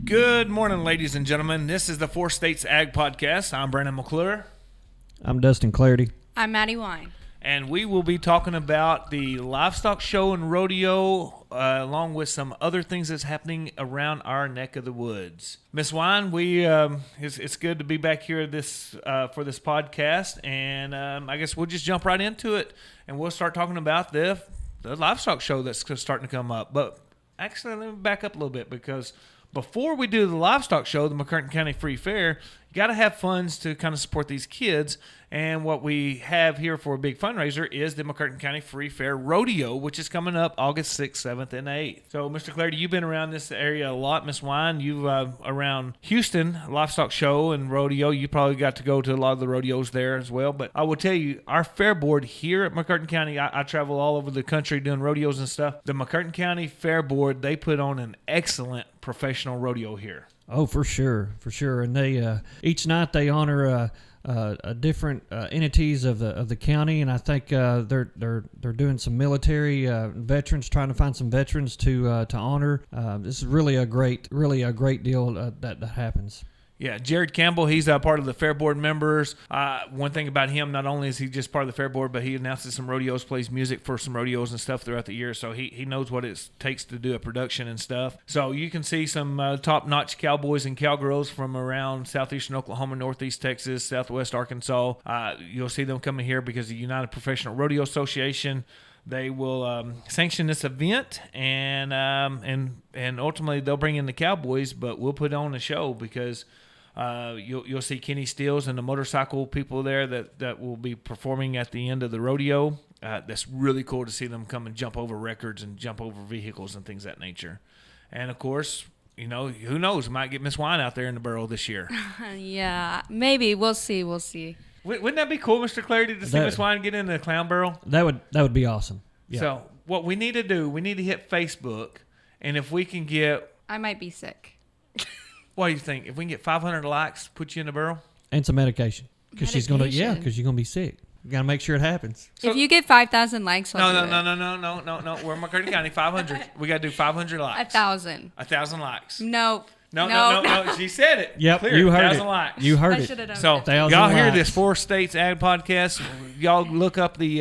Good morning, ladies and gentlemen. This is the Four States Ag Podcast. I'm Brandon McClure. I'm Dustin Clardy. I'm Mattie Wine. And we will be talking about the livestock show and rodeo, along with some other things that's happening around our neck of the woods. Miss Wine, it's good to be back here for this podcast, and I guess we'll just jump right into it, and we'll start talking about the livestock show that's starting to come up. But actually, let me back up a little bit, because before we do the livestock show, the McCurtain County Free Fair, you got to have funds to kind of support these kids. And what we have here for a big fundraiser is the McCurtain County Free Fair Rodeo, which is coming up August 6th, 7th, and 8th. So, Mr. Clardy, you've been around this area a lot. Miss Wine, you've around Houston, livestock show and rodeo. You probably got to go to a lot of the rodeos there as well. But I will tell you, our fair board here at McCurtain County, I travel all over the country doing rodeos and stuff. The McCurtain County Fair Board, they put on an excellent professional rodeo here. Oh, for sure. And they each night they honor different entities of the county, and I think they're doing some military veterans, trying to find some veterans to honor. This is really a great deal that happens. Yeah, Jared Campbell, he's part of the Fair Board members. One thing about him, not only is he just part of the Fair Board, but he announces some rodeos, plays music for some rodeos and stuff throughout the year. So he knows what it takes to do a production and stuff. So you can see some top-notch cowboys and cowgirls from around southeastern Oklahoma, northeast Texas, southwest Arkansas. You'll see them coming here because the United Professional Rodeo Association, they will sanction this event, and ultimately they'll bring in the cowboys, but we'll put on a show because you'll see Kenny Steels and the motorcycle people there that will be performing at the end of the rodeo. That's really cool to see them come and jump over records and jump over vehicles and things of that nature. And, of course, you know, who knows? We might get Miss Wine out there in the barrel this year. Yeah, maybe. We'll see. Wouldn't that be cool, Mr. Clardy, to see Miss Wine get in the clown barrel? That would be awesome. Yeah. So what we need to do, we need to hit Facebook, and if we can get... I might be sick. What do you think? If we can get 500 likes, put you in the barrel? And some medication. Because you're going to be sick. You got to make sure it happens. So, if you get 5,000 likes, No. We're in McCurtain County, 500. We got to do 500 likes. 1,000. 1,000 likes. No. She said it. Yep, Clear. you heard 1,000 it. likes. You heard I it. should have done So, 1,000 y'all hear likes. this Four States Ag Podcast. Y'all look up the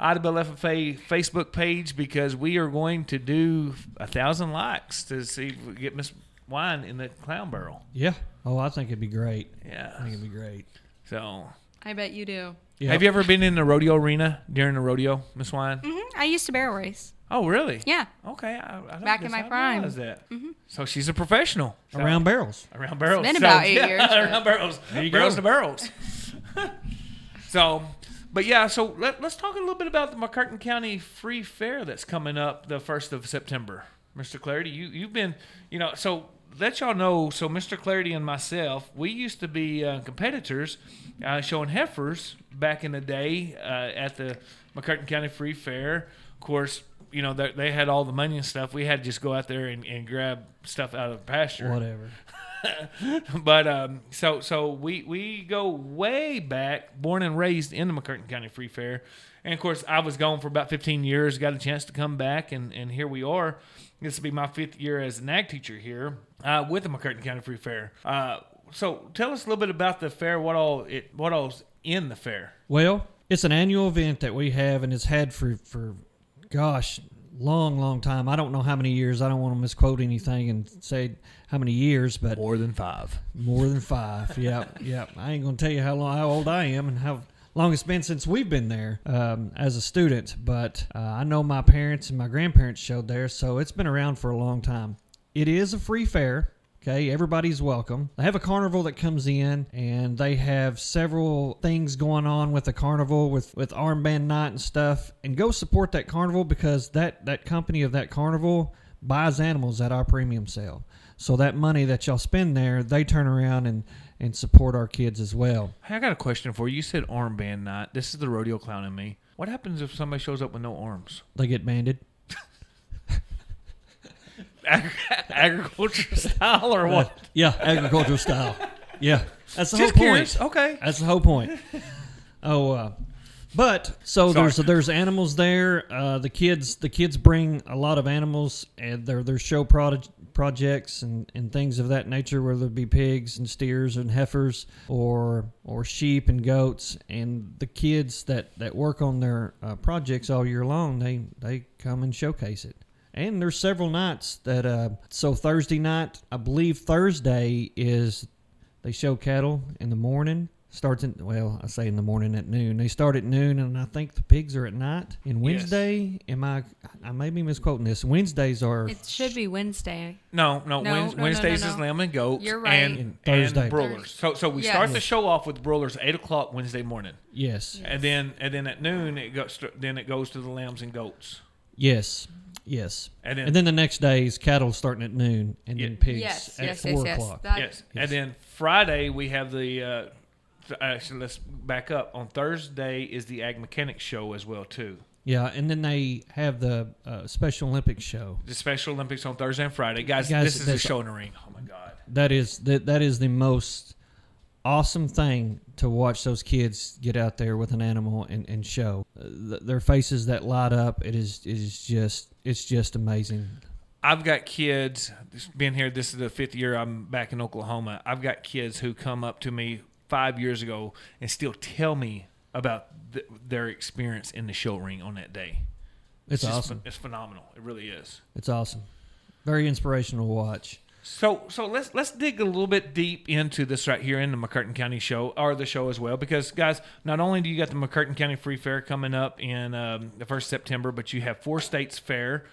IWFFA Facebook page, because we are going to do 1,000 likes to see if we get Miss Wine in the clown barrel. Yeah. Oh, I think it'd be great. Yeah. I think it'd be great. So, I bet you do. Yep. Have you ever been in the rodeo arena during the rodeo, Miss Wine? Mm-hmm. I used to barrel race. Oh, really? Yeah. Okay. I Back in my prime. realize that. Mm-hmm. So she's a professional. Around barrels. Around barrels. It's been about 8 years. Around barrels. There you barrels go. to barrels. So let's talk a little bit about the McCurtain County Free Fair that's coming up the 1st of September. Mr. Clardy, you've been, so let y'all know, so Mr. Clardy and myself, we used to be competitors showing heifers back in the day at the McCurtain County Free Fair. Of course, they had all the money and stuff. We had to just go out there and grab stuff out of the pasture. Whatever. But so we go way back, born and raised in the McCurtain County Free Fair. And, of course, I was gone for about 15 years, got a chance to come back, and here we are. This will be my 5th year as an ag teacher here with the McCurtain County Free Fair. So tell us a little bit about the fair, what all's in the fair. Well, it's an annual event that we have, and it's had for long time. I don't know how many years. I don't want to misquote anything and say how many years, but More than 5. Yep. I ain't gonna tell you how old I am and how long it's been since we've been there as a student, but I know my parents and my grandparents showed there, so it's been around for a long time. It is a free fair. Okay, everybody's welcome. They have a carnival that comes in, and they have several things going on with the carnival with armband night and stuff. And go support that carnival, because that company of that carnival buys animals at our premium sale. So that money that y'all spend there, they turn around and support our kids as well. Hey, I got a question for you. You said armband night. This is the rodeo clown in me. What happens if somebody shows up with no arms? They get banded. Agriculture style or what? Yeah, agricultural style. Yeah, that's the Just whole curious. point. Okay. That's the whole point. But so there's animals there. The kids bring a lot of animals, and they're show projects and things of that nature, whether it be pigs and steers and heifers or sheep and goats. And the kids that work on their projects all year long, they come and showcase it. And there's several nights that so Thursday night, I believe Thursday is they show cattle in the morning. Starts I say in the morning at noon. They start at noon, and I think the pigs are at night. And Wednesday, I may be misquoting this. Wednesdays are. It should be Wednesday. No. Wednesdays no. is lamb and goats. You're right. And Thursday. and broilers. So we start the show off with broilers 8:00 Wednesday morning. Yes. And then at noon it goes to the lambs and goats. Yes. And then the next day is cattle starting at noon, and then pigs at 4 o'clock. Yes. And then Friday we have the. Actually, let's back up. On Thursday is the Ag Mechanics show as well too. Yeah, and then they have the Special Olympics show. The Special Olympics on Thursday and Friday, guys. This is a show in the ring. Oh my God! That is the most awesome thing to watch those kids get out there with an animal and show their faces that light up. It's just amazing. I've got kids. Been here. This is the 5th year I'm back in Oklahoma. I've got kids who come up to me 5 years ago and still tell me about their experience in the show ring on that day. It's awesome. It's phenomenal. It really is. It's awesome. Very inspirational to watch. So let's dig a little bit deep into this right here in the McCurtain County show, or the show as well, because guys, not only do you got the McCurtain County Free Fair coming up in the 1st September, but you have 4 States Fair.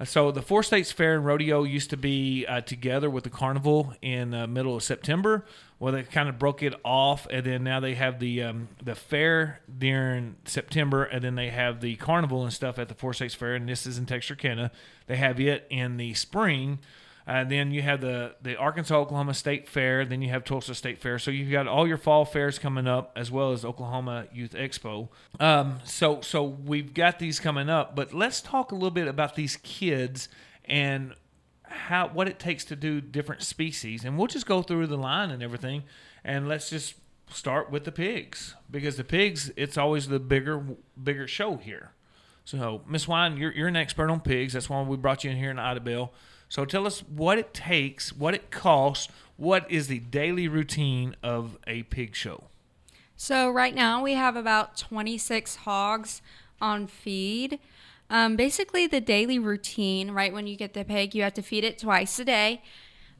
So the 4 States Fair and Rodeo used to be together with the Carnival in the middle of September. Well, they kind of broke it off, and then now they have the fair during September, and then they have the Carnival and stuff at the 4 States Fair, and this is in Texarkana. They have it in the spring. Then you have the Arkansas-Oklahoma State Fair. Then you have Tulsa State Fair. So you've got all your fall fairs coming up, as well as Oklahoma Youth Expo. So we've got these coming up. But let's talk a little bit about these kids and what it takes to do different species. And we'll just go through the line and everything. And let's just start with the pigs, because the pigs, it's always the bigger show here. So Miss Wine, you're an expert on pigs. That's why we brought you in here in Idabel. So tell us what it takes, what it costs, what is the daily routine of a pig show? So right now we have about 26 hogs on feed. Basically the daily routine, right when you get the pig, you have to feed it twice a day.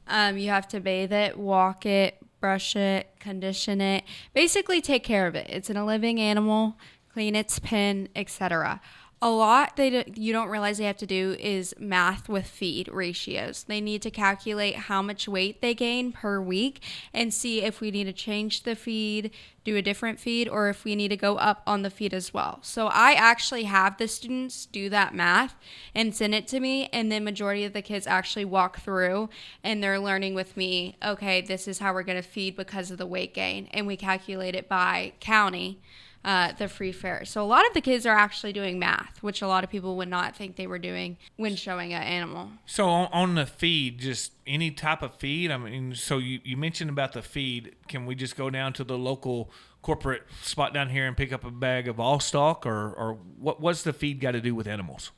You have to bathe it, walk it, brush it, condition it, basically take care of it. It's a living animal, clean its pen, etc. A lot you don't realize they have to do is math with feed ratios. They need to calculate how much weight they gain per week and see if we need to change the feed, do a different feed, or if we need to go up on the feed as well. So I actually have the students do that math and send it to me, and then majority of the kids actually walk through and they're learning with me, okay, this is how we're going to feed because of the weight gain, and we calculate it by county. The free fair. So a lot of the kids are actually doing math, which a lot of people would not think they were doing when showing an animal. So on the feed, just any type of feed? I mean, so you mentioned about the feed. Can we just go down to the local corporate spot down here and pick up a bag of all stock, or what's the feed got to do with animals?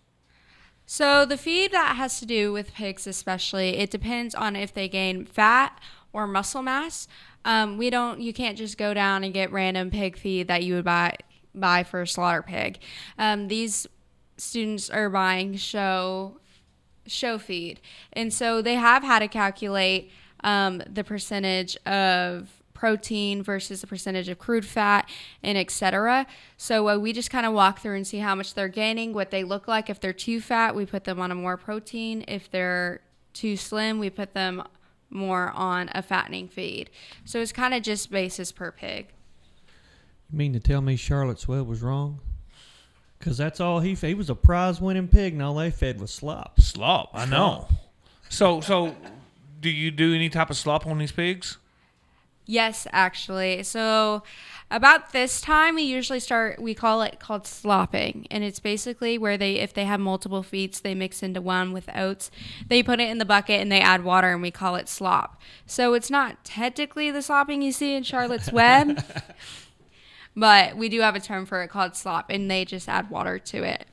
So the feed that has to do with pigs especially, it depends on if they gain fat or muscle mass. You can't just go down and get random pig feed that you would buy for a slaughter pig. These students are buying show feed, and so they have had to calculate the percentage of protein versus the percentage of crude fat, and etc. So we just kind of walk through and see how much they're gaining, what they look like. If they're too fat, we put them on a more protein. If they're too slim, we put them more on a fattening feed. So it's kind of just basis per pig. You mean to tell me Charlotte's Web was wrong? Because that's all he was a prize-winning pig, and all they fed was slop. Slop, I know. So do you do any type of slop on these pigs? Yes, actually. So about this time, we call it called slopping. And it's basically where if they have multiple feeds, they mix into one with oats. They put it in the bucket and they add water, and we call it slop. So it's not technically the slopping you see in Charlotte's Web, but we do have a term for it called slop, and they just add water to it.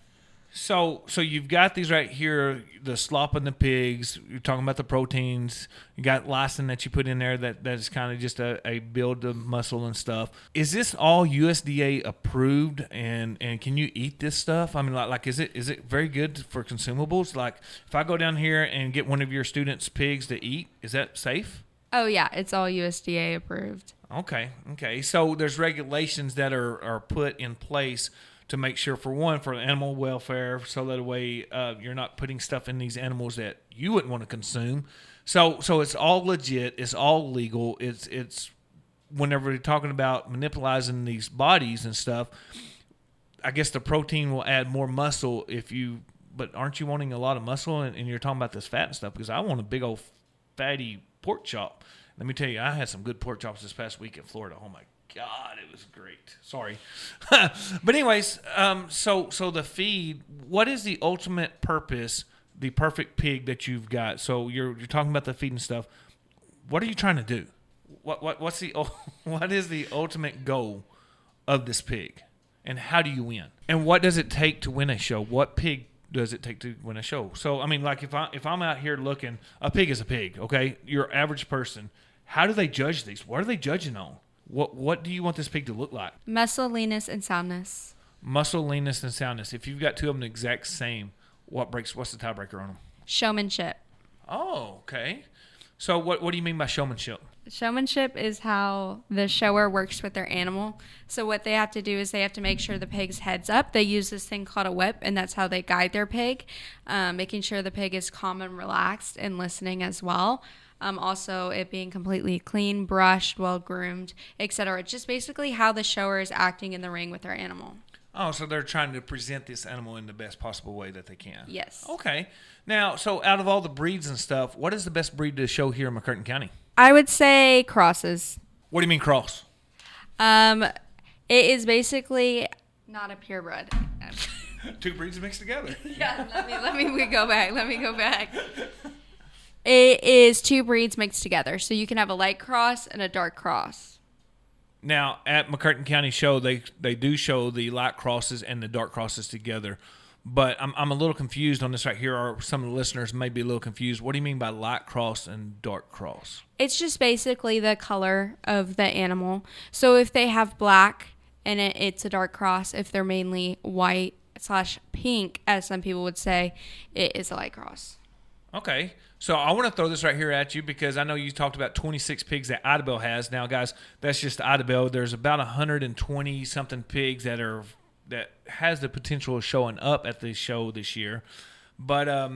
So you've got these right here, the slop and the pigs. You're talking about the proteins. You got lysine that you put in there that is kind of just a build of muscle and stuff. Is this all USDA approved? And can you eat this stuff? I mean, like is it very good for consumables? Like if I go down here and get one of your students' pigs to eat, is that safe? Oh, yeah. It's all USDA approved. Okay. So there's regulations that are put in place to make sure, for one, for animal welfare, so that way you're not putting stuff in these animals that you wouldn't want to consume. So it's all legit. It's all legal. It's whenever you're talking about manipulating these bodies and stuff, I guess the protein will add more muscle but aren't you wanting a lot of muscle? And you're talking about this fat and stuff, because I want a big old fatty pork chop. Let me tell you, I had some good pork chops this past week in Florida. Oh my God, it was great. Sorry. But anyways, so the feed, what is the ultimate purpose, the perfect pig that you've got? So you're talking about the feed and stuff. What are you trying to do? What is the ultimate goal of this pig? And how do you win? And what does it take to win a show? What pig does it take to win a show? So I mean, like if I'm out here looking, a pig is a pig, okay? Your average person, how do they judge these? What are they judging on? What do you want this pig to look like? Muscle, leanness, and soundness. Muscle, leanness, and soundness. If you've got two of them the exact same, what's the tiebreaker on them? Showmanship. Oh, okay. So what do you mean by showmanship? Showmanship is how the shower works with their animal. So what they have to do is they have to make sure the pig's head's up. They use this thing called a whip, and that's how they guide their pig, making sure the pig is calm and relaxed and listening as well. Also, it being completely clean, brushed, well-groomed, etc. Just basically how the shower is acting in the ring with their animal. Oh, so they're trying to present this animal in the best possible way that they can. Yes. Okay. Now, so out of all the breeds and stuff, what is the best breed to show here in McCurtain County? I would say crosses. What do you mean cross? It is basically not a purebred. Two breeds mixed together. Yeah, let me go back. It is two breeds mixed together. So you can have a light cross and a dark cross. Now, at McCurtain County Show, they do show the light crosses and the dark crosses together. But I'm a little confused on this right here, or some of the listeners may be a little confused. What do you mean by light cross and dark cross? It's just basically the color of the animal. So if they have black in it, it's a dark cross. If they're mainly white / pink, as some people would say, it is a light cross. Okay. So I want to throw this right here at you, because I know you talked about 26 pigs that Idabel has. Now, guys, that's just Idabel. There's about 120-something pigs that has the potential of showing up at the show this year. But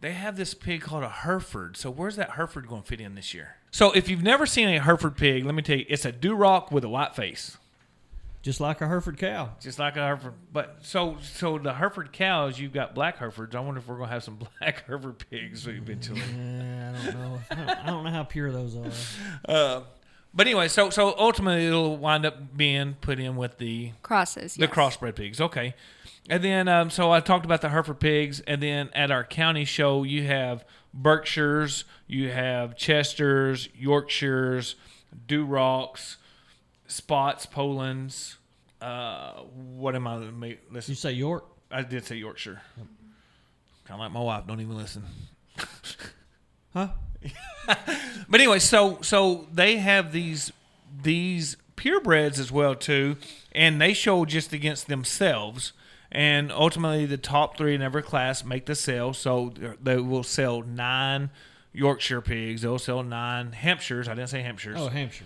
they have this pig called a Hereford. So where's that Hereford going to fit in this year? So if you've never seen a Hereford pig, let me tell you, it's a Duroc with a white face. Just like a Hereford cow. Just like a Hereford. But so the Hereford cows, you've got black Herefords. I wonder if we're going to have some black Hereford pigs eventually. Yeah, I don't know. I don't know how pure those are. But anyway, so ultimately it'll wind up being put in with the crosses, the crossbred pigs. Okay. And then, so I talked about the Hereford pigs. And then at our county show, you have Berkshires, you have Chesters, Yorkshires, Durocs, Spots, Polands. What am I listening? You say York? I did say Yorkshire. Kind of like my wife. Don't even listen. Huh? But anyway, so they have these purebreds as well too, and they show just against themselves. And ultimately, the top three in every class make the sale. So they will sell 9 Yorkshire pigs. They'll sell 9 Hampshires. I didn't say Hampshires. Oh, Hampshire.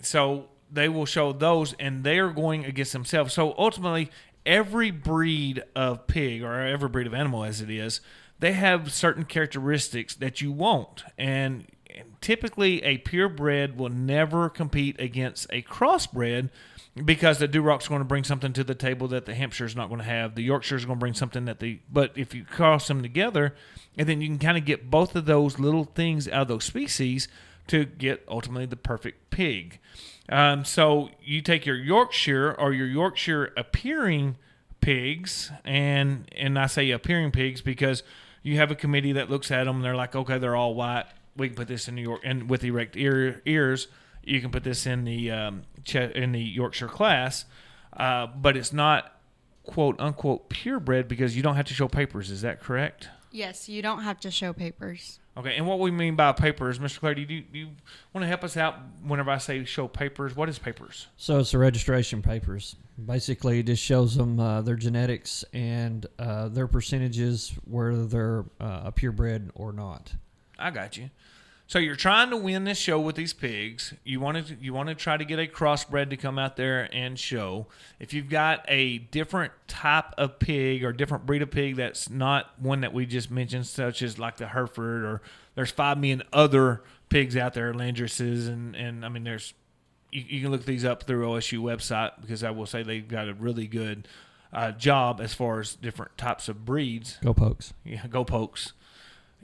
So they will show those, and they are going against themselves. So ultimately, every breed of pig, or every breed of animal as it is, they have certain characteristics that you want. And typically, a purebred will never compete against a crossbred, because the Duroc's going to bring something to the table that the Hampshire's not going to have. The Yorkshire's going to bring something but if you cross them together, and then you can kind of get both of those little things out of those species to get ultimately the perfect pig. So you take your Yorkshire or your Yorkshire appearing pigs, and I say appearing pigs because you have a committee that looks at them and they're like, okay, they're all white. We can put this in New York, and with erect ears, you can put this in the Yorkshire class, but it's not quote unquote purebred because you don't have to show papers. Is that correct? Yes, you don't have to show papers. Okay, and what we mean by papers, Mr. Clardy, do you want to help us out whenever I say show papers? What is papers? So it's the registration papers. Basically, it just shows them their genetics and their percentages, whether they're a purebred or not. I got you. So you're trying to win this show with these pigs. You want to try to get a crossbred to come out there and show. If you've got a different type of pig or different breed of pig that's not one that we just mentioned, such as like the Hereford, or there's 5 million other pigs out there, Landraces, and I mean there's you can look these up through OSU website, because I will say they've got a really good job as far as different types of breeds. Go Pokes. Yeah, go Pokes.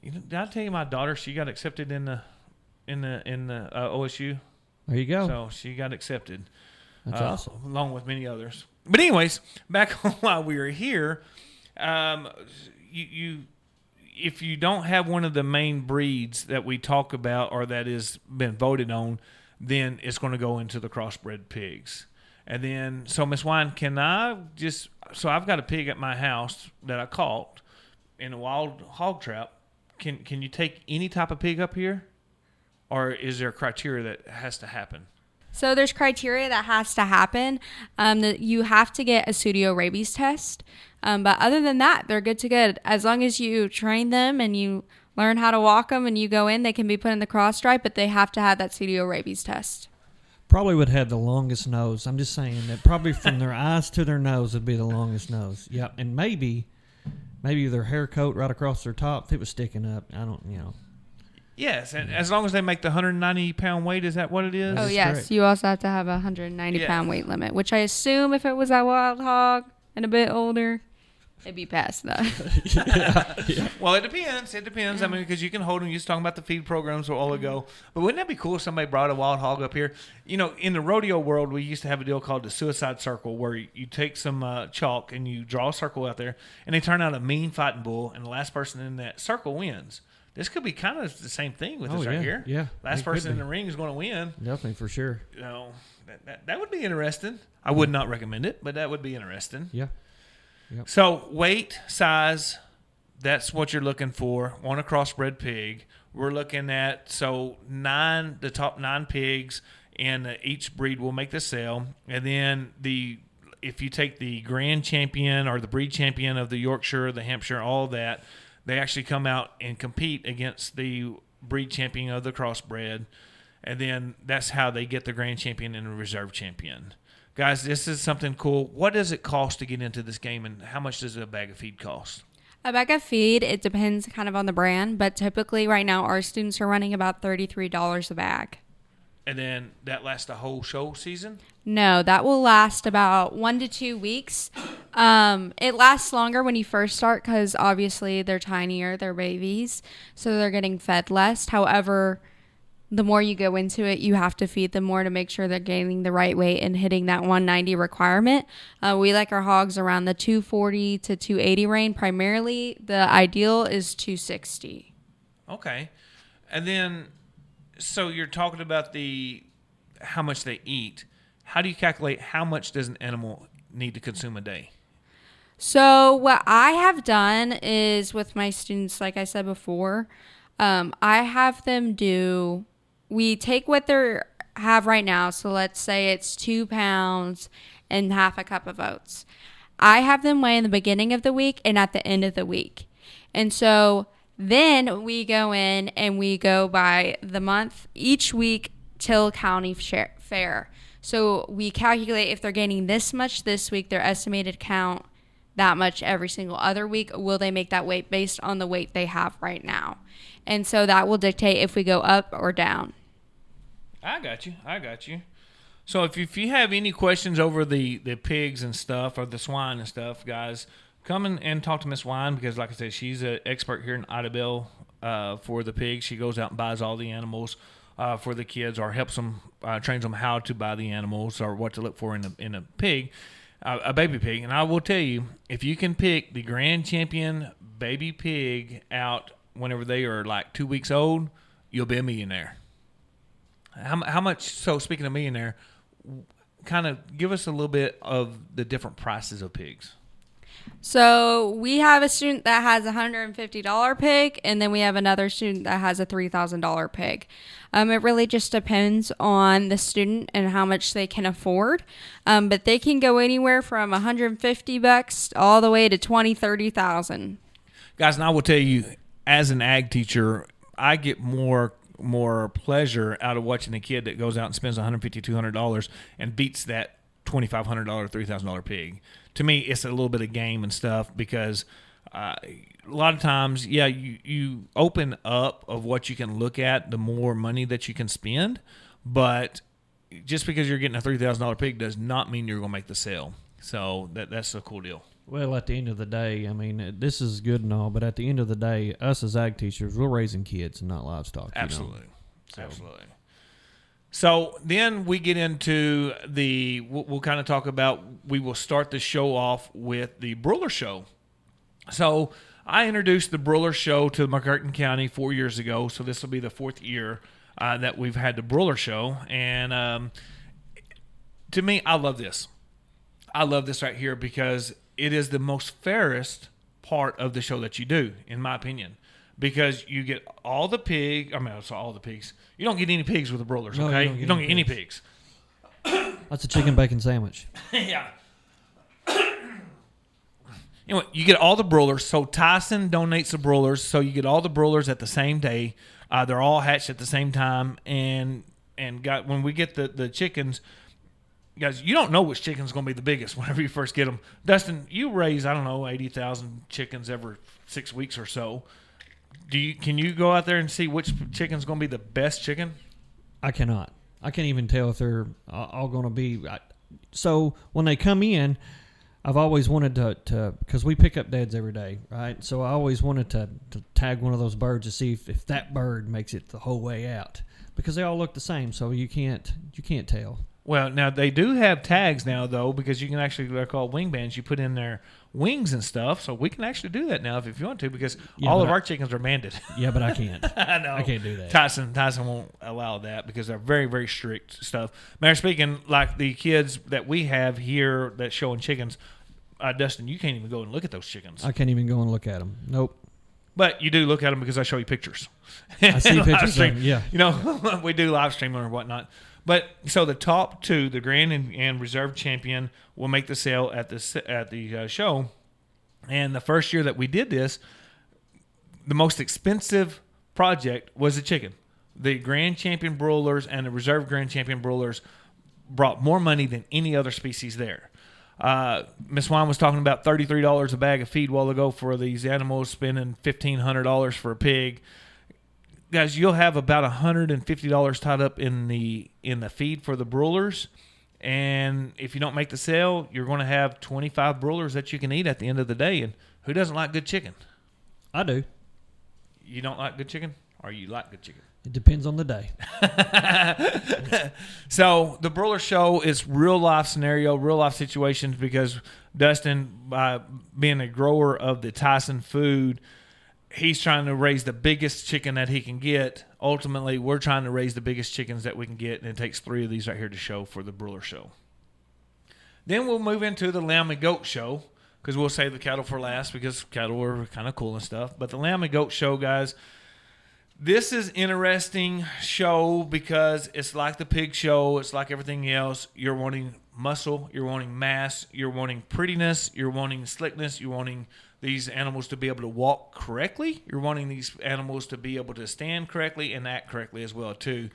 Did I tell you my daughter, she got accepted in the OSU? There you go. So she got accepted. That's awesome. Along with many others. But anyways, back on why we were here. You if you don't have one of the main breeds that we talk about or that has been voted on, then it's going to go into the crossbred pigs. And then, so Miss Wine, so I've got a pig at my house that I caught in a wild hog trap. Can you take any type of pig up here, or is there criteria that has to happen? So there's criteria that has to happen. That you have to get a pseudo rabies test. But other than that, they're good to go. As long as you train them and you learn how to walk them and you go in, they can be put in the cross stripe, but they have to have that pseudo rabies test. Probably would have the longest nose. I'm just saying that probably from their eyes to their nose would be the longest nose. Yep, and maybe their hair coat right across their top, if it was sticking up. I don't, Yes, and as long as they make the 190-pound weight, is that what it is? Oh, yes. correct. You also have to have a 190-pound weight limit, which I assume if it was a wild hog and a bit older, it'd be past that. Yeah. Well, it depends. It depends. I mean, because you can hold them. You was talking about the feed programs a while ago. But wouldn't that be cool if somebody brought a wild hog up here? In the rodeo world, we used to have a deal called the suicide circle, where you take some chalk and you draw a circle out there, and they turn out a mean fighting bull, and the last person in that circle wins. This could be kind of the same thing with this right here. Yeah. Last person in the ring is going to win. Definitely, for sure. That would be interesting. I would not recommend it, but that would be interesting. Yeah. Yep. So weight, size, that's what you're looking for on a crossbred pig. We're looking at the top 9 pigs in each breed will make the sale, and then if you take the grand champion or the breed champion of the Yorkshire, the Hampshire, all that, they actually come out and compete against the breed champion of the crossbred, and then that's how they get the grand champion and the reserve champion. Guys, this is something cool. What does it cost to get into this game, and how much does a bag of feed cost? A bag of feed, it depends kind of on the brand, but typically right now our students are running about $33 a bag. And then that lasts the whole show season? No, that will last about 1 to 2 weeks. It lasts longer when you first start because obviously they're tinier, they're babies, so they're getting fed less. However, the more you go into it, you have to feed them more to make sure they're gaining the right weight and hitting that 190 requirement. We like our hogs around the 240 to 280 range. Primarily, the ideal is 260. Okay. And then, so you're talking about how much they eat. How do you calculate how much does an animal need to consume a day? So what I have done is with my students, like I said before, I have them we take what they have right now. So let's say it's 2 pounds and half a cup of oats. I have them weigh in the beginning of the week and at the end of the week. And so then we go in and we go by the month each week till county fair. So we calculate if they're gaining this much this week, their estimated count that much every single other week. Will they make that weight based on the weight they have right now? And so that will dictate if we go up or down. I got you. So if you have any questions over the pigs and stuff, or the swine and stuff, guys, come and talk to Miss Wine, because like I said, she's an expert here in Idabel for the pigs. She goes out and buys all the animals for the kids, or helps them, trains them how to buy the animals or what to look for in a pig, a baby pig. And I will tell you, if you can pick the grand champion baby pig out whenever they are like 2 weeks old, you'll be a millionaire. How much? So speaking of millionaire, kind of give us a little bit of the different prices of pigs. So we have a student that has a $150 pig, and then we have another student that has a $3,000 pig. It really just depends on the student and how much they can afford. But they can go anywhere from $150 all the way to $20,000-$30,000. Guys, and I will tell you, as an ag teacher, I get more pleasure out of watching a kid that goes out and spends $150, $200 and beats that $2,500, $3,000 pig. To me, it's a little bit of game and stuff because a lot of times, you open up of what you can look at, the more money that you can spend. But just because you're getting a $3,000 pig does not mean you're going to make the sale. So that's a cool deal. Well, at the end of the day, I mean, this is good and all, but at the end of the day, us as ag teachers, we're raising kids and not livestock. Absolutely. Absolutely. So then we get into we'll kind of talk about, we will start the show off with the Broiler Show. So I introduced the Broiler Show to McCurtain County 4 years ago, so this will be the fourth year that we've had the Broiler Show. And to me, I love this. I love this right here because it is the most fairest part of the show that you do, in my opinion. Because you get all the pigs. You don't get any pigs with the broilers, No, okay? You don't get any pigs. That's a chicken bacon sandwich. Yeah. Anyway, you get all the broilers. So Tyson donates the broilers. So you get all the broilers at the same day. They're all hatched at the same time. And when we get the chickens, guys, you don't know which chicken's going to be the biggest whenever you first get them. Dustin, you raise, 80,000 chickens every 6 weeks or so. Can you go out there and see which chicken's going to be the best chicken? I cannot. I can't even tell if they're all going to be. So when they come in, I've always wanted to because we pick up dads every day, right? So I always wanted to tag one of those birds to see if that bird makes it the whole way out because they all look the same. So you can't tell. Well, now they do have tags now, though, because you can actually, they're called wing bands. You put in their wings and stuff, so we can actually do that now if you want to, because all of our chickens are banded. Yeah, but I can't. I know. I can't do that. Tyson won't allow that because they're very, very strict stuff. Matter of speaking, like the kids that we have here that showing chickens, Dustin, you can't even go and look at those chickens. I can't even go and look at them. Nope. But you do look at them because I show you pictures. I see pictures of them, yeah. You know, we do live stream or whatnot. But so the top two, the grand and reserve champion, will make the sale at the show. And the first year that we did this, the most expensive project was the chicken. The grand champion broilers and the reserve grand champion broilers brought more money than any other species there. Miss Wine was talking about $33 a bag of feed a while ago for these animals, spending $1,500 for a pig. Guys, you'll have about $150 tied up in the feed for the broilers, and if you don't make the sale, you're going to have 25 broilers that you can eat at the end of the day. And who doesn't like good chicken? I do. You don't like good chicken, or you like good chicken? It depends on the day. So the Broiler Show is real life scenario, real life situations, because Dustin, by being a grower of the Tyson food, he's trying to raise the biggest chicken that he can get. Ultimately, we're trying to raise the biggest chickens that we can get, and it takes 3 of these right here to show for the Broiler Show. Then we'll move into the Lamb and Goat Show, because we'll save the cattle for last, because cattle are kind of cool and stuff. But the Lamb and Goat Show, guys, this is interesting show because it's like the pig show. It's like everything else. You're wanting muscle. You're wanting mass. You're wanting prettiness. You're wanting slickness. You're wanting these animals to be able to walk correctly. You're wanting these animals to be able to stand correctly and act correctly as well too.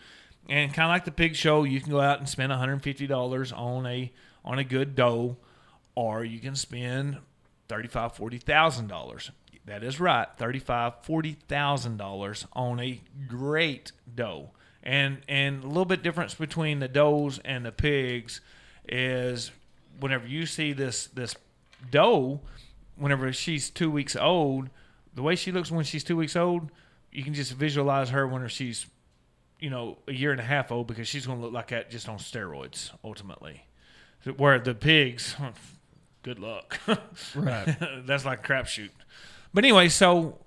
And kind of like the pig show, you can go out and spend $150 on a good doe, or you can spend $35,000, $40,000. That is right, $35,000, $40,000 on a great doe. And a little bit difference between the does and the pigs is whenever you see this doe, whenever she's 2 weeks old, the way she looks when she's 2 weeks old, you can just visualize her when she's, a year and a half old, because she's going to look like that just on steroids, ultimately. Where the pigs, good luck. Right. That's like a crapshoot. But anyway, so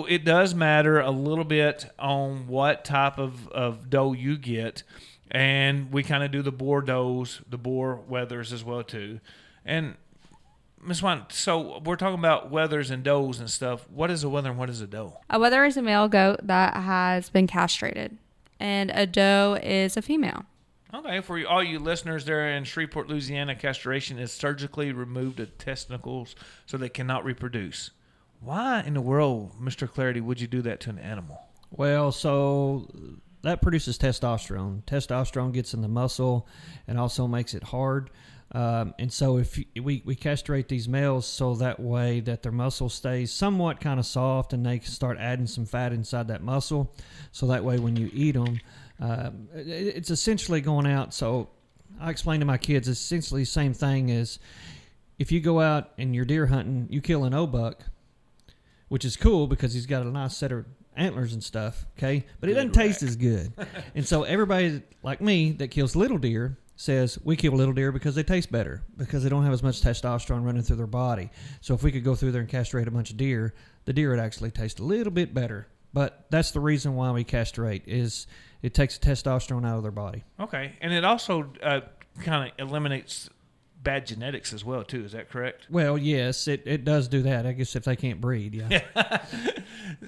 it does matter a little bit on what type of doe you get. And we kind of do the boar does, the boar weathers as well too. And Miss Wine, so we're talking about wethers and does and stuff. What is a wether and what is a doe? A wether is a male goat that has been castrated, and a doe is a female. Okay, for all you listeners there in Shreveport, Louisiana, castration is surgically removed of testicles so they cannot reproduce. Why in the world, Mr. Clardy, would you do that to an animal? Well, so that produces testosterone. Testosterone gets in the muscle and also makes it hard. And so if we castrate these males so that way that their muscle stays somewhat kind of soft and they can start adding some fat inside that muscle. So that way when you eat them, it's essentially going out. So I explain to my kids, it's essentially the same thing as if you go out and you're deer hunting, you kill an O-buck, which is cool because he's got a nice set of antlers and stuff, okay? But it doesn't taste as good. And so everybody like me that kills little deer says we kill little deer because they taste better, because they don't have as much testosterone running through their body. So if we could go through there and castrate a bunch of deer, the deer would actually taste a little bit better. But that's the reason why we castrate, is it takes the testosterone out of their body. Okay, and it also kind of eliminates bad genetics as well, too. Is that correct? Well, yes, it does do that. I guess if they can't breed, yeah.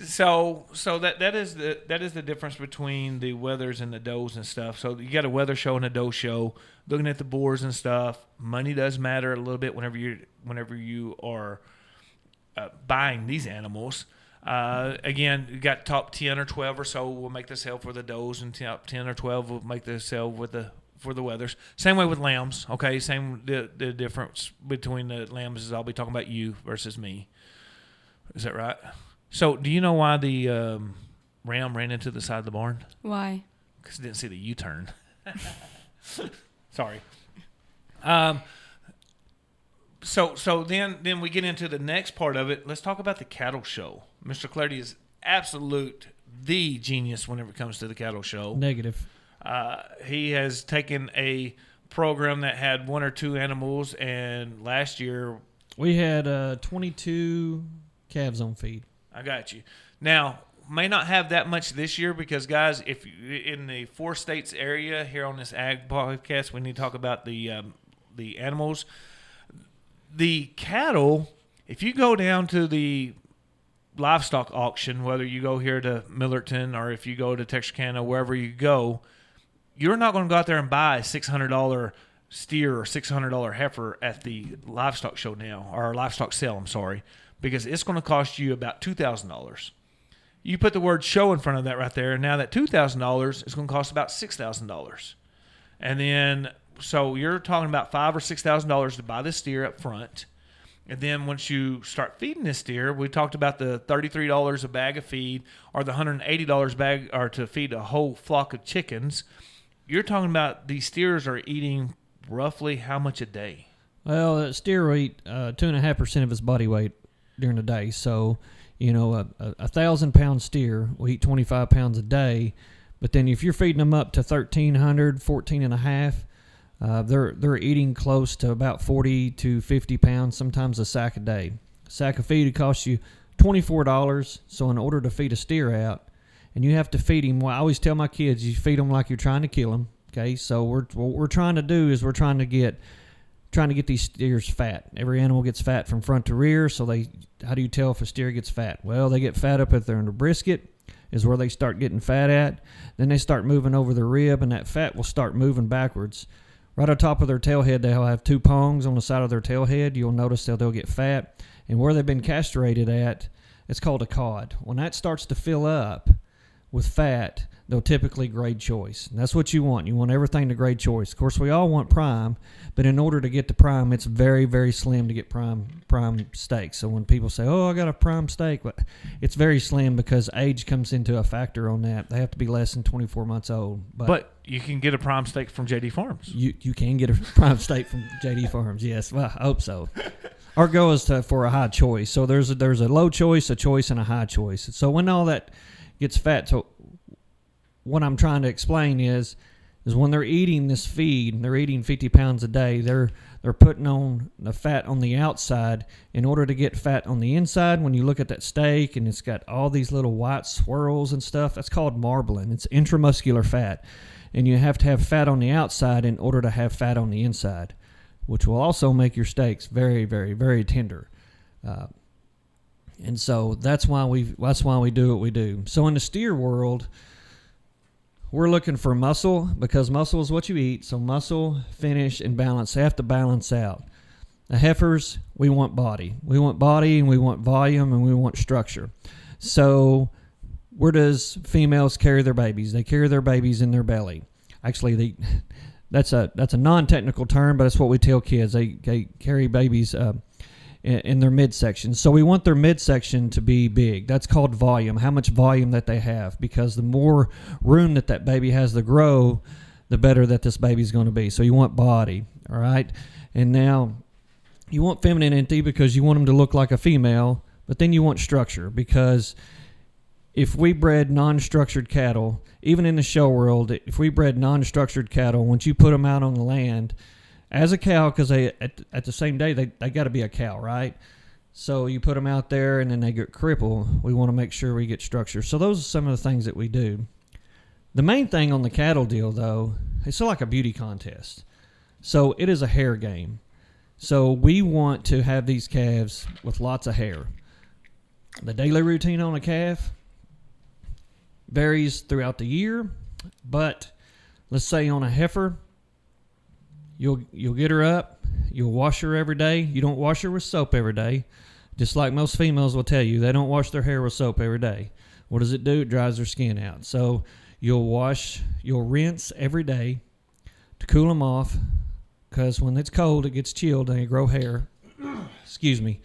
So that is the difference between the wethers and the does and stuff. So you got a wether show and a doe show. Looking at the boars and stuff, money does matter a little bit whenever you are buying these animals. Again, you got top 10 or 12 or so will make the sale for the does, and top 10 or 12 will make the sale for the wethers. Same way with lambs. Okay, the difference between the lambs is I'll be talking about you versus me. Is that right? So, do you know why the ram ran into the side of the barn? Why? Because it didn't see the U-turn. Sorry. So then we get into the next part of it. Let's talk about the cattle show. Mr. Clardy is the genius whenever it comes to the cattle show. Negative. He has taken a program that had one or two animals, and last year we had 22 calves on feed. I got you. Now, may not have that much this year because, guys, if you, in the 4 states area here on this ag podcast, we need to talk about the animals. The cattle, if you go down to the livestock auction, whether you go here to Millerton or if you go to Texarkana, wherever you go, you're not going to go out there and buy a $600 steer or $600 heifer at the livestock show now, or livestock sale, I'm sorry, because it's going to cost you about $2,000. You put the word show in front of that right there, and now that $2,000 is going to cost about $6,000. And then, so you're talking about $5,000 or $6,000 to buy this steer up front. And then once you start feeding this steer, we talked about the $33 a bag of feed or the $180 bag or to feed a whole flock of chickens. You're talking about these steers are eating roughly how much a day? Well, a steer will eat 2.5% of his body weight during the day. So, you know, a 1,000-pound steer will eat 25 pounds a day. But then if you're feeding them up to 1,300, 14.5, they're eating close to about 40 to 50 pounds, sometimes a sack a day. A sack of feed would cost you $24. So in order to feed a steer out, and you have to feed him, well, I always tell my kids, you feed them like you're trying to kill them. Okay, so what we're trying to do is we're trying to get these steers fat. Every animal gets fat from front to rear. So how do you tell if a steer gets fat? Well, they get fat up at their brisket is where they start getting fat at. Then they start moving over the rib, and that fat will start moving backwards. Right on top of their tailhead, they'll have 2 pongs on the side of their tailhead. You'll notice they'll get fat. And where they've been castrated at, it's called a cod. When that starts to fill up with fat, they'll typically grade choice. And that's what you want. You want everything to grade choice. Of course, we all want prime, but in order to get to prime, it's very, very slim to get prime steak. So when people say, oh, I got a prime steak, but it's very slim because age comes into a factor on that. They have to be less than 24 months old. But you can get a prime steak from JD Farms. You can get a prime steak from JD Farms, yes. Well, I hope so. Our goal is for a high choice. So there's a low choice, a choice, and a high choice. So when all that gets fat, so what I'm trying to explain is when they're eating this feed, they're eating 50 pounds a day, they're putting on the fat on the outside in order to get fat on the inside. When you look at that steak and it's got all these little white swirls and stuff, that's called marbling. It's intramuscular fat. And you have to have fat on the outside in order to have fat on the inside. which will also make your steaks very, very, very tender. And so that's why we do what we do. So in the steer world, we're looking for muscle, because muscle is what you eat. So muscle, finish, and balance. They have to balance out. The heifers, we want body. We want body, and we want volume, and we want structure. So where does females carry their babies? They carry their babies in their belly. Actually, that's a non-technical term, but it's what we tell kids. They carry babies in their midsection. So we want their midsection to be big. That's called volume, how much volume that they have, because the more room that baby has to grow, the better that this baby's going to be. So you want body, all right? And now you want femininity because you want them to look like a female, but then you want structure, because if we bred non-structured cattle, even in the show world, if we bred non-structured cattle, once you put them out on the land, as a cow, because at the same day, they got to be a cow, right? So you put them out there and then they get crippled. We want to make sure we get structure. So those are some of the things that we do. The main thing on the cattle deal, though, it's like a beauty contest. So it is a hair game. So we want to have these calves with lots of hair. The daily routine on a calf varies throughout the year, but let's say on a heifer, You'll get her up. You'll wash her every day. You don't wash her with soap every day. Just like most females will tell you, they don't wash their hair with soap every day. What does it do? It dries their skin out. So you'll rinse every day to cool them off, because when it's cold, it gets chilled and they grow hair. Excuse me.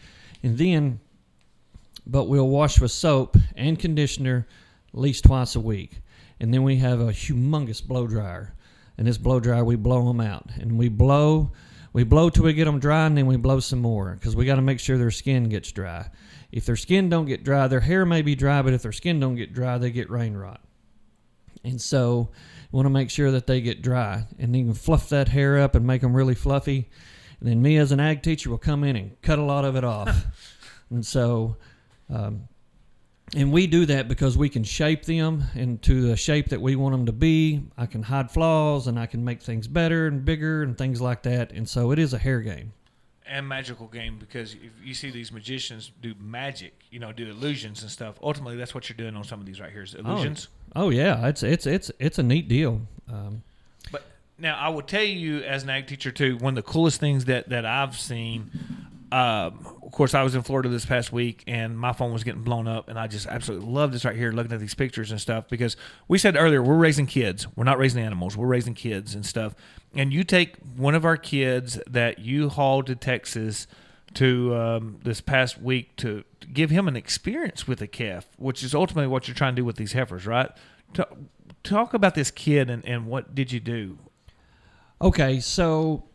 But we'll wash with soap and conditioner at least twice a week. And then we have a humongous blow dryer. And this blow dryer, we blow them out. And we blow till we get them dry, and then we blow some more, because we got to make sure their skin gets dry. If their skin don't get dry, their hair may be dry, but if their skin don't get dry, they get rain rot. And so we want to make sure that they get dry. And then you can fluff that hair up and make them really fluffy. And then me as an ag teacher will come in and cut a lot of it off. And so... and we do that because we can shape them into the shape that we want them to be. I can hide flaws, and I can make things better and bigger and things like that. And so it is a hair game. And magical game, because if you see these magicians do magic, do illusions and stuff. Ultimately, that's what you're doing on some of these right here, is illusions. Oh yeah, it's a neat deal. But now I will tell you, as an ag teacher too, one of the coolest things that I've seen. Of course, I was in Florida this past week, and my phone was getting blown up, and I just absolutely love this right here, looking at these pictures and stuff, because we said earlier, we're raising kids. We're not raising animals. We're raising kids and stuff. And you take one of our kids that you hauled to Texas to this past week to give him an experience with a calf, which is ultimately what you're trying to do with these heifers, right? Talk about this kid and what did you do? Okay, so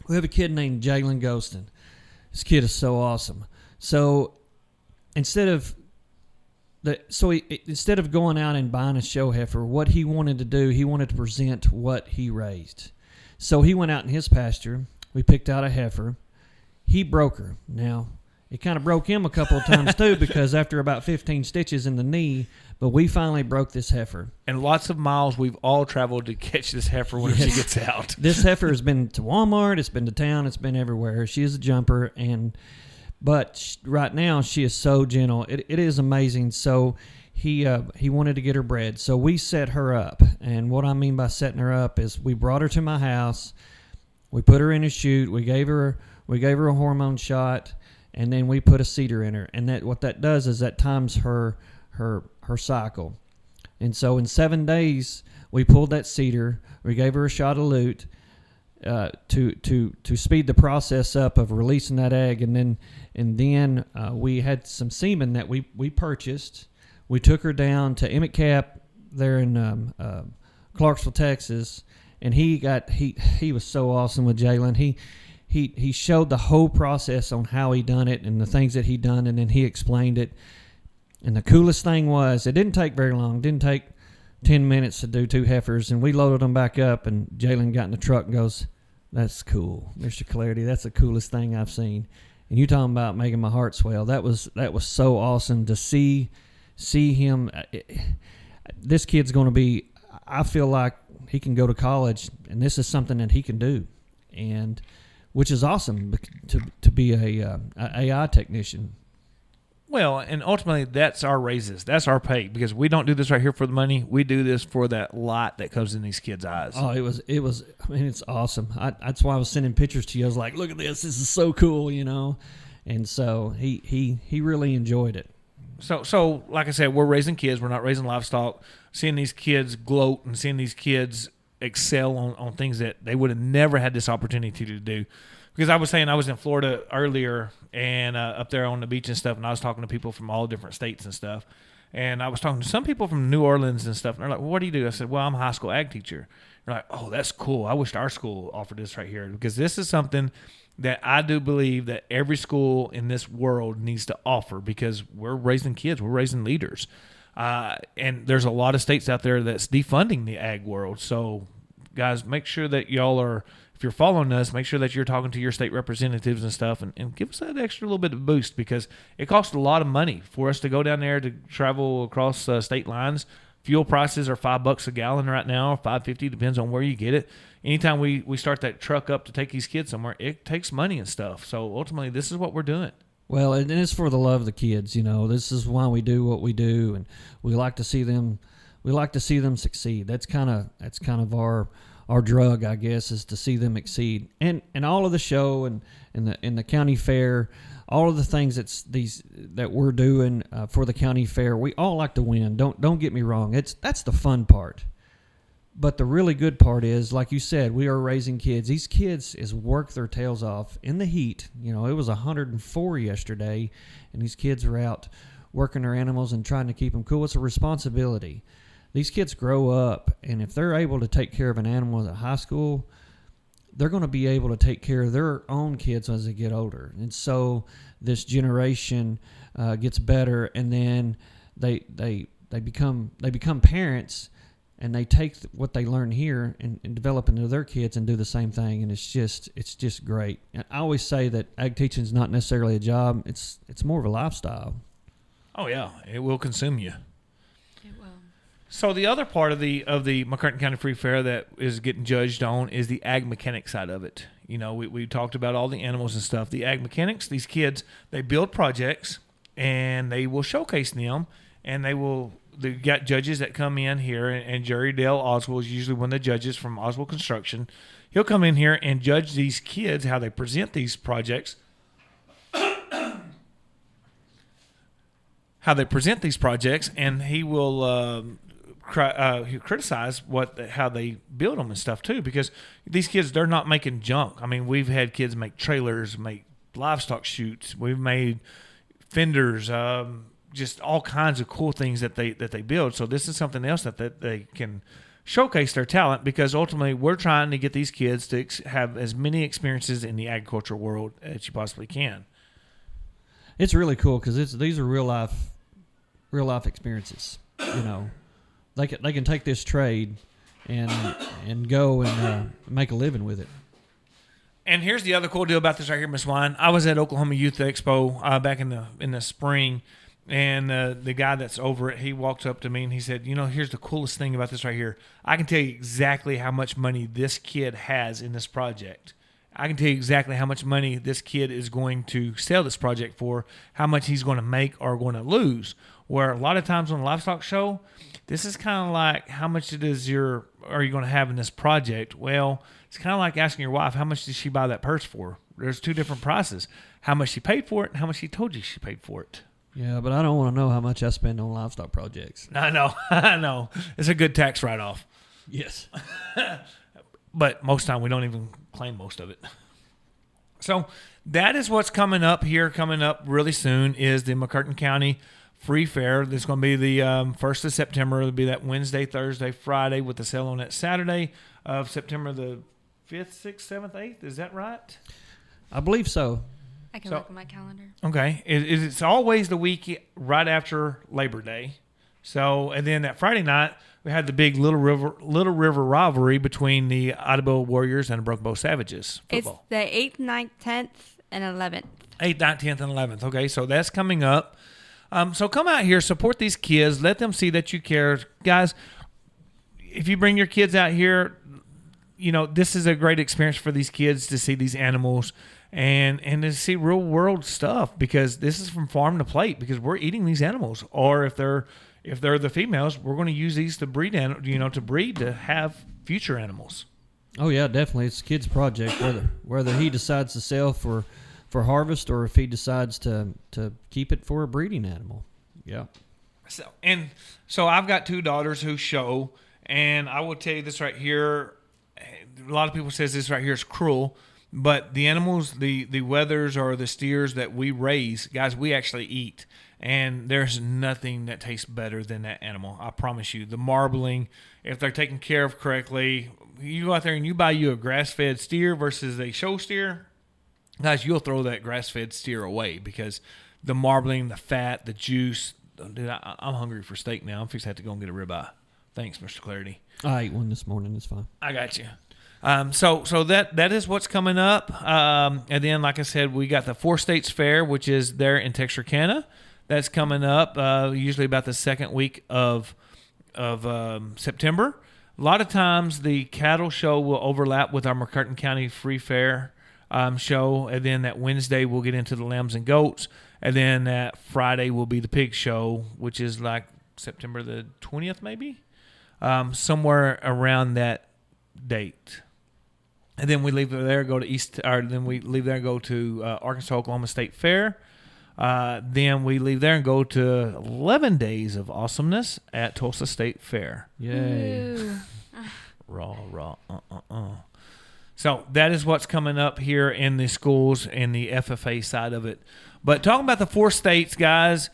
we have a kid named Jalen Ghostin. This kid is so awesome. So instead of going out and buying a show heifer, what he wanted to do, he wanted to present what he raised. So he went out in his pasture. We picked out a heifer. He broke her. Now, it kind of broke him a couple of times too, because after about 15 stitches in the knee, but we finally broke this heifer. And lots of miles we've all traveled to catch this heifer when she gets out. This heifer has been to Walmart, it's been to town, it's been everywhere. She is a jumper, but right now she is so gentle. It is amazing. So he wanted to get her bred. So we set her up. And what I mean by setting her up is we brought her to my house. We put her in a chute. We gave her a hormone shot. And then we put a cedar in her, and what that does is that times her cycle. And so in 7 days, we pulled that cedar. We gave her a shot of lute to speed the process up of releasing that egg, and then we had some semen that we purchased. We took her down to Emmett Cap there in Clarksville, Texas, and he was so awesome with Jalen. He showed the whole process on how he done it and the things that he done, and then he explained it. And the coolest thing was, it didn't take very long. It didn't take 10 minutes to do 2 heifers, and we loaded them back up, and Jalen got in the truck and goes, "That's cool, Mr. Clardy. That's the coolest thing I've seen." And you talking about making my heart swell. That was so awesome to see him. This kid's going to be, I feel like he can go to college, and this is something that he can do. And which is awesome to be a AI technician. Well, and ultimately, that's our raises. That's our pay, because we don't do this right here for the money. We do this for that light that comes in these kids' eyes. Oh, it was. I mean, it's awesome. That's why I was sending pictures to you. I was like, "Look at this. This is so cool," And so he really enjoyed it. So like I said, we're raising kids. We're not raising livestock. Seeing these kids gloat and seeing these kids excel on things that they would have never had this opportunity to do. Because I was saying I was in Florida earlier and up there on the beach and stuff, and I was talking to people from all different states and stuff. And I was talking to some people from New Orleans and stuff, and they're like, well, what do you do? I said, well, I'm a high school ag teacher. They're like, oh, that's cool. I wished our school offered this right here, because this is something that I do believe that every school in this world needs to offer, because we're raising kids. We're raising leaders. And there's a lot of states out there that's defunding the ag world. So, guys, make sure that y'all are, if you're following us, make sure that you're talking to your state representatives and stuff, and give us that extra little bit of boost, because it costs a lot of money for us to go down there to travel across state lines. Fuel prices are $5 a gallon right now, or $5.50, depends on where you get it. Anytime we start that truck up to take these kids somewhere, it takes money and stuff. So ultimately, this is what we're doing. Well, and it's for the love of the kids. This is why we do what we do, and we like to see them. We like to see them succeed. That's kind of our drug, I guess, is to see them exceed. And all of the show and the county fair, all of the things that we're doing for the county fair, we all like to win. Don't get me wrong. That's the fun part. But the really good part is, like you said, we are raising kids. These kids is work their tails off in the heat. It was 104 yesterday, and these kids are out working their animals and trying to keep them cool. It's a responsibility. These kids grow up, and if they're able to take care of an animal at high school, they're going to be able to take care of their own kids as they get older. And so this generation gets better, and then they become parents, and they take what they learn here and develop into their kids and do the same thing. And it's just great. And I always say that ag teaching is not necessarily a job. It's more of a lifestyle. Oh yeah, it will consume you. It will. So the other part of the McCurtain County Free Fair that is getting judged on is the ag mechanic side of it. We talked about all the animals and stuff. The ag mechanics, these kids, they build projects and they will showcase them, and they got judges that come in here, and Jerry Dale Oswald is usually one of the judges from Oswald Construction. He'll come in here and judge these kids, how they present these projects, and he will criticize how they build them and stuff too, because these kids, they're not making junk. I mean, we've had kids make trailers, make livestock chutes, we've made fenders, just all kinds of cool things that they build. So this is something else that they can showcase their talent, because ultimately we're trying to get these kids to have as many experiences in the agriculture world as you possibly can. It's really cool because these are real life experiences. They can take this trade and go and make a living with it. And here's the other cool deal about this right here, Miss Wine. I was at Oklahoma Youth Expo back in the spring. And the guy that's over it, he walked up to me and he said, here's the coolest thing about this right here. I can tell you exactly how much money this kid has in this project. I can tell you exactly how much money this kid is going to sell this project for, how much he's going to make or going to lose. Where a lot of times on the livestock show, this is kind of like, how much are you going to have in this project? Well, it's kind of like asking your wife, how much did she buy that purse for? There's two different prices. How much she paid for it and how much she told you she paid for it. Yeah, but I don't want to know how much I spend on livestock projects. I know. It's a good tax write-off. Yes. But most time we don't even claim most of it. So that is what's coming up really soon is the McCurtain County Free Fair. There's going to be the 1st of September. It'll be that Wednesday, Thursday, Friday, with the sale on that Saturday of September the 5th, 6th, 7th, 8th. Is that right? I believe so. I can look at my calendar. Okay. It's always the week right after Labor Day. So, and then that Friday night, we had the big Little River rivalry between the Idlewild Warriors and the Broken Bow Savages football. It's the 8th, 9th, 10th, and 11th. 8th, 9th, 10th, and 11th. Okay, so that's coming up. So come out here, support these kids, let them see that you care. Guys, if you bring your kids out here, this is a great experience for these kids to see these animals and to see real world stuff, because this is from farm to plate, because we're eating these animals. Or if they're the females, we're going to use these to breed, to have future animals. Oh yeah, definitely. It's a kid's project, whether he decides to sell for harvest or if he decides to keep it for a breeding animal. Yeah. So I've got 2 daughters who show, and I will tell you this right here. A lot of people says this right here is cruel, but the animals, the wethers or the steers that we raise, guys, we actually eat. And there's nothing that tastes better than that animal. I promise you. The marbling, if they're taken care of correctly, you go out there and you buy you a grass-fed steer versus a show steer, guys, you'll throw that grass-fed steer away, because the marbling, the fat, the juice. Dude, I'm hungry for steak now. I'm fixing to have to go and get a ribeye. Thanks, Mr. Clardy. I ate one this morning. It's fine. I got you. So that is what's coming up. And then, like I said, we got the 4 States Fair, which is there in Texarkana. That's coming up usually about the second week of September. A lot of times the cattle show will overlap with our McCurtain County Free Fair show, and then that Wednesday we'll get into the lambs and goats, and then that Friday will be the pig show, which is like September the 20th maybe, somewhere around that date. And then we leave there, go to Arkansas Oklahoma State Fair. Then we leave there and go to 11 days of awesomeness at Tulsa State Fair. Yay. Raw. So that is what's coming up here in the schools and the FFA side of it. But talking about the 4 states, guys,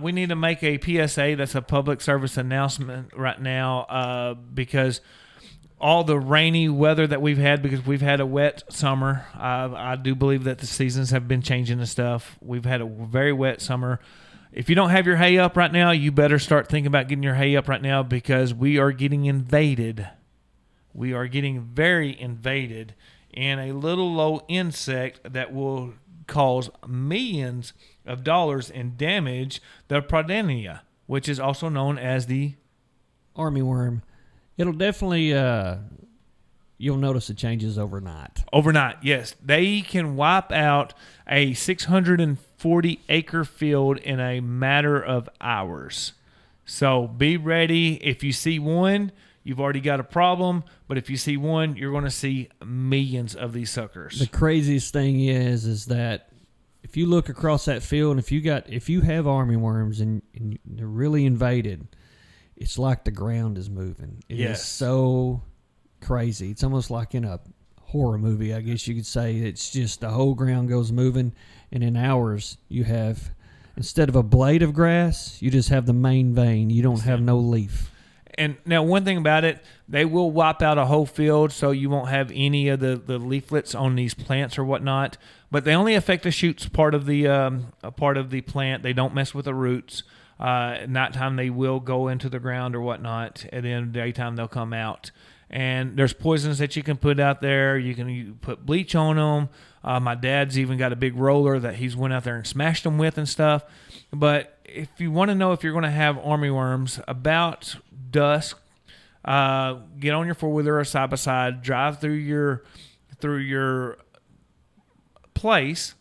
we need to make a PSA. That's a public service announcement right now, because all the rainy weather that we've had, because we've had a wet summer. I do believe that the seasons have been changing and stuff. We've had a very wet summer. If you don't have your hay up right now, you better start thinking about getting your hay up right now, because we are getting invaded. We are getting very invaded in a little low insect that will cause millions of dollars in damage, the Prodenia, which is also known as the armyworm. It'll definitely, you'll notice the changes overnight. Overnight, yes. They can wipe out a 640-acre field in a matter of hours. So be ready. If you see one, you've already got a problem. But if you see one, you're going to see millions of these suckers. The craziest thing is that if you look across that field, and if you have armyworms and they're really invaded, it's like the ground is moving. It is so crazy. It's almost like in a horror movie, I guess you could say. It's just the whole ground goes moving, and in hours you have, instead of a blade of grass, you just have the main vein. You don't have no leaf. And now one thing about it, they will wipe out a whole field, so you won't have any of the leaflets on these plants or whatnot. But they only affect the shoots part of the plant. They don't mess with the roots. Nighttime they will go into the ground or whatnot, and then daytime they'll come out. And there's poisons that you can put out there. You put bleach on them. My dad's even got a big roller that he's went out there and smashed them with and stuff. But if you want to know if you're going to have armyworms, about dusk, get on your 4-wheeler or side by side, drive through your place,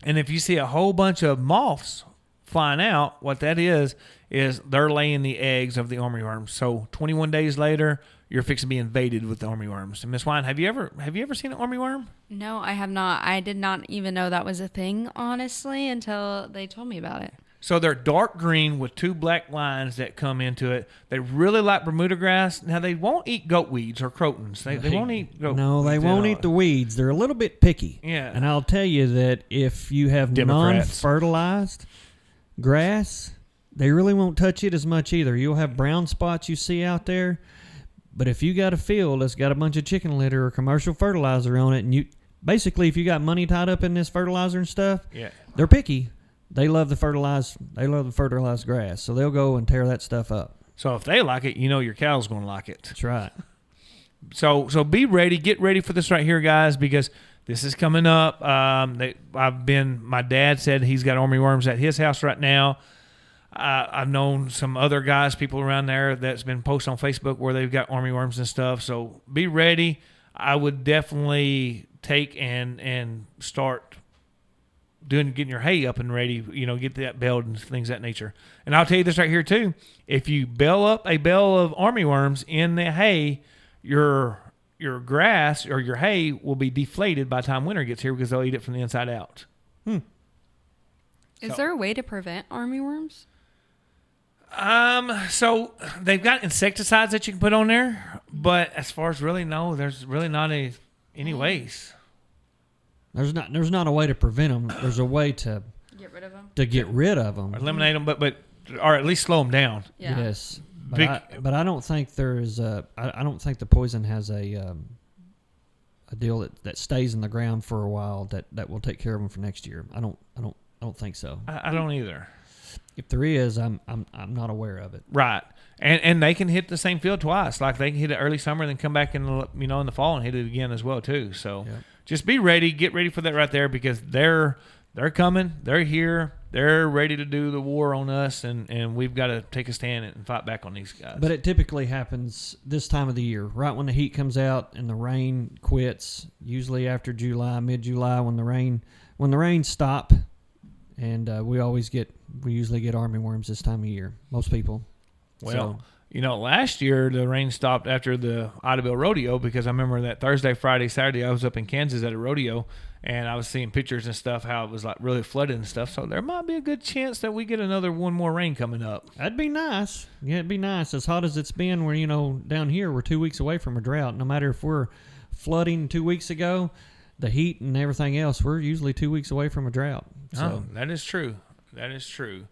and if you see a whole bunch of moths flying out, what that is they're laying the eggs of the armyworms. So 21 days later, you're fixing to be invaded with the armyworms. And Miss Wine, have you ever seen an armyworm? No, I have not. I did not even know that was a thing, honestly, until they told me about it. So they're dark green with 2 black lines that come into it. They really like Bermuda grass. Now, they won't eat goat weeds or crotons. They won't eat goat weeds. No, they won't eat the weeds. They're a little bit picky. Yeah. And I'll tell you that if you have non-fertilized grass, they really won't touch it as much either. You'll have brown spots you see out there. But if you got a field that's got a bunch of chicken litter or commercial fertilizer on it, and if you got money tied up in this fertilizer and stuff, they're picky. They love the fertilized grass, so they'll go and tear that stuff up. So if they like it, your cow's going to like it. That's right. So be ready. Get ready for this right here, guys, because this is coming up. My dad said he's got armyworms at his house right now. I've known some other guys, people around there that's been posting on Facebook where they've got armyworms and stuff. So be ready. I would definitely take and start getting your hay up and ready, get that baled and things of that nature. And I'll tell you this right here too. If you bale up a bale of armyworms in the hay, your grass or your hay will be deflated by the time winter gets here because they'll eat it from the inside out. Is there a way to prevent armyworms? So they've got insecticides that you can put on there, but as far as really, no, there's really not any ways. There's not a way to prevent them. There's a way to get rid of them. Or eliminate them, but or at least slow them down. Yeah. Yes, but I don't think there is I don't think the poison has a deal that stays in the ground for a while that will take care of them for next year. I don't think so. I don't either. If there is, I'm not aware of it. Right, and they can hit the same field twice. Like they can hit it early summer, then come back in the fall and hit it again as well too. So just be ready, get ready for that right there because they're coming, they're here, they're ready to do the war on us, and we've got to take a stand and fight back on these guys. But it typically happens this time of the year, right when the heat comes out and the rain quits. Usually after July, mid-July, when the rains stop, and we usually get armyworms this time of year. Most people. Well, last year the rain stopped after the Idabel rodeo because I remember that Thursday, Friday, Saturday I was up in Kansas at a rodeo and I was seeing pictures and stuff how it was like really flooded and stuff. So there might be a good chance that we get one more rain coming up. That'd be nice. Yeah, it'd be nice. As hot as it's been, where down here we're 2 weeks away from a drought. No matter if we're flooding 2 weeks ago, the heat and everything else, we're usually 2 weeks away from a drought. So that is true. That is true.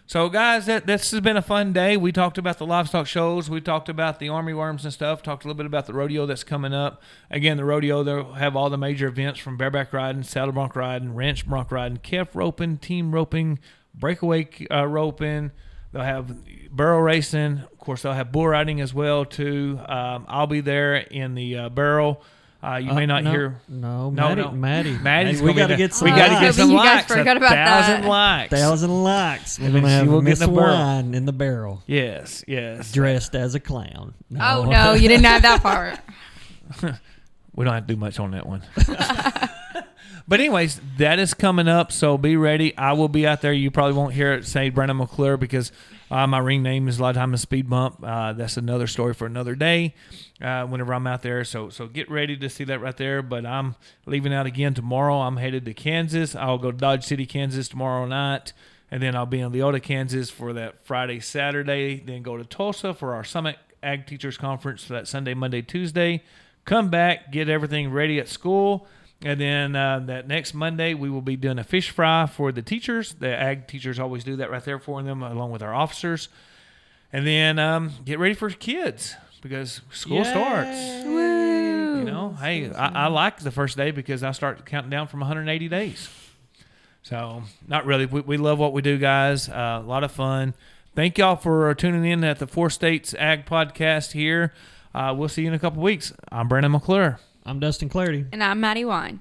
So, guys, this has been a fun day. We talked about the livestock shows. We talked about the armyworms and stuff. Talked a little bit about the rodeo that's coming up. Again, the rodeo, they'll have all the major events from bareback riding, saddle bronc riding, ranch bronc riding, calf roping, team roping, breakaway roping. They'll have barrel racing. Of course, they'll have bull riding as well, too. I'll be there in the barrel. You may not hear. No, Mattie's we got to get some. We got to get some you likes. guys forgot about 1,000 that. likes. 1,000 likes. We're And gonna then she will have get Miss in the barrel. Wine in the barrel. Yes. Dressed as a clown. Oh, no, you didn't have that part. We don't have to do much on that one. But anyways, that is coming up, so be ready. I will be out there. You probably won't hear it say Brandon McClure because my ring name is a lot of time a speed bump. That's another story for another day whenever I'm out there. So get ready to see that right there. But I'm leaving out again tomorrow. I'm headed to Kansas. I'll go to Dodge City, Kansas tomorrow night. And then I'll be in Leota, Kansas for that Friday, Saturday. Then go to Tulsa for our Summit Ag Teachers Conference for that Sunday, Monday, Tuesday. Come back, get everything ready at school. And then that next Monday, we will be doing a fish fry for the teachers. The ag teachers always do that right there for them, along with our officers. And then get ready for kids because school starts. Woo. Hey, I like the first day because I start counting down from 180 days. So not really. We love what we do, guys. A lot of fun. Thank y'all for tuning in at the Four States Ag Podcast here. We'll see you in a couple weeks. I'm Brandon McClure. I'm Dustin Clardy. And I'm Mattie Wine.